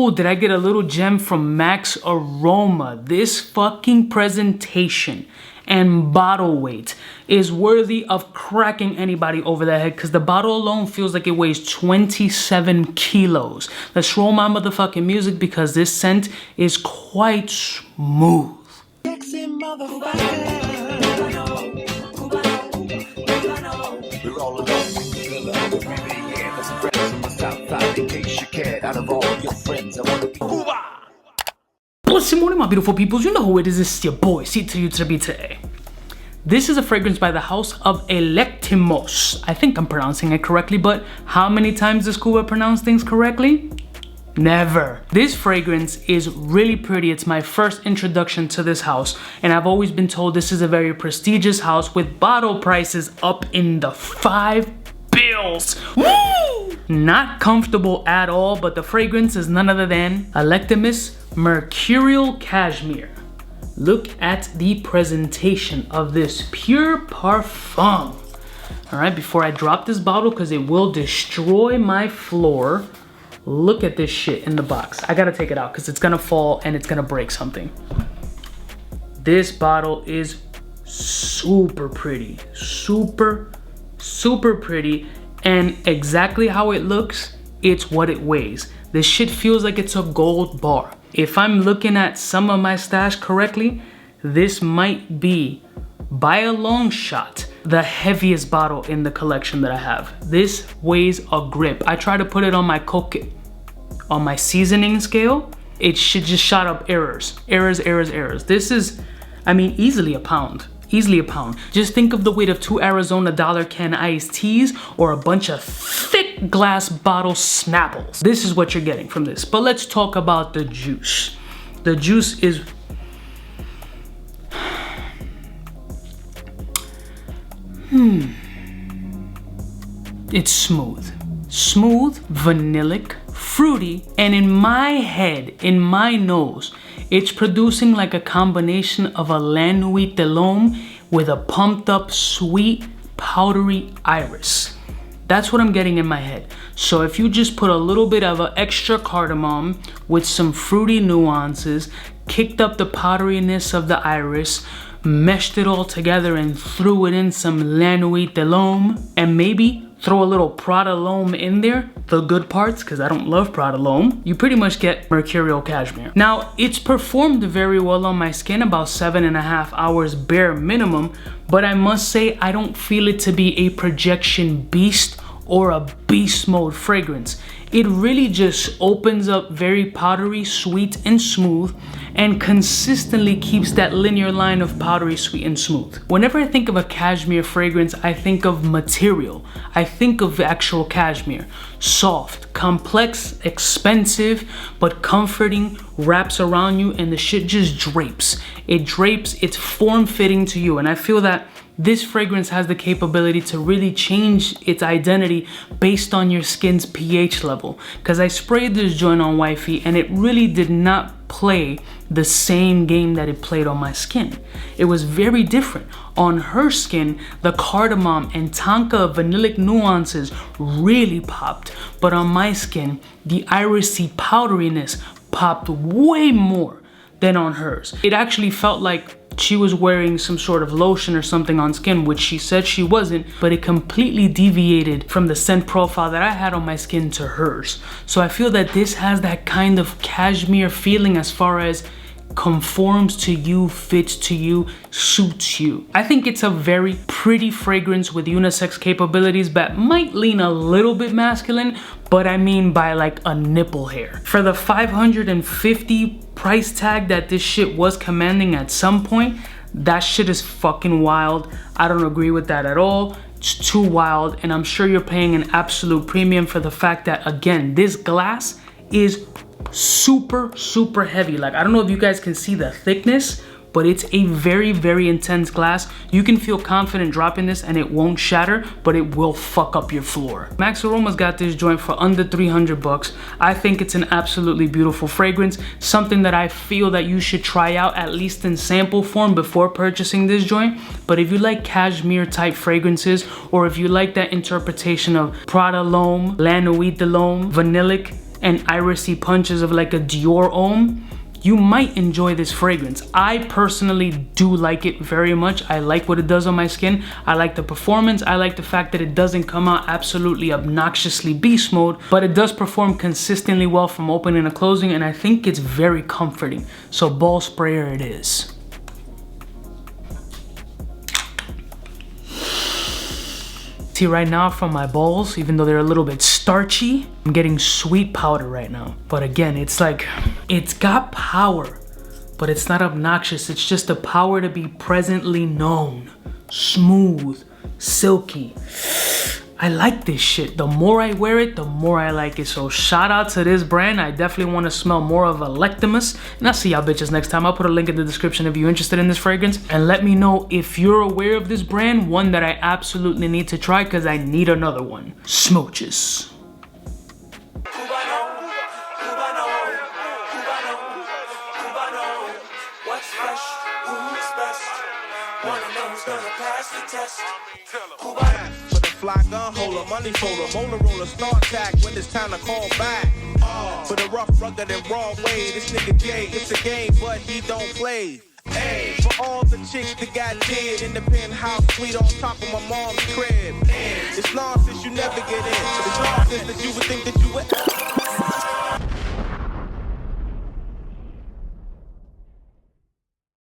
Oh, did I get a little gem from Max Aroma? This fucking presentation and bottle weight is worthy of cracking anybody over the head, because the bottle alone feels like it weighs 27 kilos. Let's roll my motherfucking music, because this scent is quite smooth. Blessed morning, my beautiful peoples. You know who it is. It's your boy, C to you to be today. This is a fragrance by the house of Electimuss. I think I'm pronouncing it correctly, but how many times does Cuba pronounce things correctly? Never. This fragrance is really pretty. It's my first introduction to this house, and I've always been told this is a very prestigious house with bottle prices up in the 5 bills. Woo! Not comfortable at all, but the fragrance is none other than Electimuss Mercurial Cashmere. Look at the presentation of this pure parfum. All right, before I drop this bottle, because it will destroy my floor, look at this shit in the box. I gotta take it out because it's gonna fall and it's gonna break something. This bottle is super pretty, super pretty, and exactly how it looks, it's what it weighs. This shit feels like it's a gold bar. If I'm looking at some of my stash correctly, this might be, by a long shot, the heaviest bottle in the collection that I have. This weighs a grip. I try to put it on my seasoning scale. It should just shot up errors. This is, I mean, easily a pound. Easily a pound. Just think of the weight of 2 Arizona dollar can iced teas or a bunch of thick glass bottle Snapples. This is what you're getting from this. But let's talk about the juice. The juice is... It's smooth. Smooth, vanillic, fruity, and in my head, in my nose, it's producing like a combination of a La Nuit de l'Homme with a pumped up, sweet, powdery iris. That's what I'm getting in my head. So if you just put a little bit of an extra cardamom with some fruity nuances, kicked up the powderiness of the iris, meshed it all together and threw it in some La Nuit de l'Homme, and maybe throw a little Prada L'Homme in there, the good parts, because I don't love Prada L'Homme, you pretty much get Mercurial Cashmere. Now, it's performed very well on my skin, about 7.5 hours bare minimum, but I must say I don't feel it to be a projection beast or a beast mode fragrance. It really just opens up very powdery, sweet, and smooth, and consistently keeps that linear line of powdery, sweet, and smooth. Whenever I think of a cashmere fragrance, I think of material. I think of actual cashmere. Soft, complex, expensive, but comforting, wraps around you, and the shit just drapes. It drapes, it's form-fitting to you, and I feel that this fragrance has the capability to really change its identity based on your skin's pH level. Because I sprayed this joint on wifey and it really did not play the same game that it played on my skin. It was very different. On her skin, the cardamom and tonka vanillic nuances really popped. But on my skin, the irisy powderiness popped way more than on hers. It actually felt like she was wearing some sort of lotion or something on skin, which she said she wasn't, but it completely deviated from the scent profile that I had on my skin to hers. So I feel that this has that kind of cashmere feeling as far as conforms to you, fits to you, suits you. I think it's a very pretty fragrance with unisex capabilities that might lean a little bit masculine, but I mean by like a nipple hair. For the $550 price tag that this shit was commanding at some point, that shit is fucking wild. I don't agree with that at all. It's too wild, and I'm sure you're paying an absolute premium for the fact that, again, this glass is super heavy. Like, I don't know if you guys can see the thickness, but it's a very intense glass. You can feel confident dropping this and it won't shatter, but it will fuck up your floor. Max Aroma's got this joint for under 300 bucks. I think it's an absolutely beautiful fragrance, something that I feel that you should try out at least in sample form before purchasing this joint. But if you like cashmere type fragrances, or if you like that interpretation of Prada L'Homme, La Nuit de l'Homme, vanillic, and irisy punches of like a Dior Homme, you might enjoy this fragrance. I personally do like it very much. I like what it does on my skin. I like the performance. I like the fact that it doesn't come out absolutely obnoxiously beast mode, but it does perform consistently well from opening to closing, and I think it's very comforting. So ball sprayer it is. See, right now from my balls, even though they're a little bit starchy, I'm getting sweet powder right now. But again, it's like, it's got power, but it's not obnoxious. It's just the power to be presently known. Smooth, silky. I like this shit. The more I wear it, the more I like it. So shout out to this brand. I definitely want to smell more of Electimuss. And I'll see y'all bitches next time. I'll put a link in the description if you're interested in this fragrance. And let me know if you're aware of this brand, one that I absolutely need to try because I need another one. Smooches. What's fresh? Who's best? One of them's gonna pass the test. For the fly gun holder, money folder, molar roller, start tag when it's time to call back. For the rough, rugged, and raw way, this nigga Jay, it's a game, but he don't play. Hey, for all the chicks that got dead in the penthouse suite on top of my mom's crib. It's nonsense you never get in. It's nonsense that you would think that you would.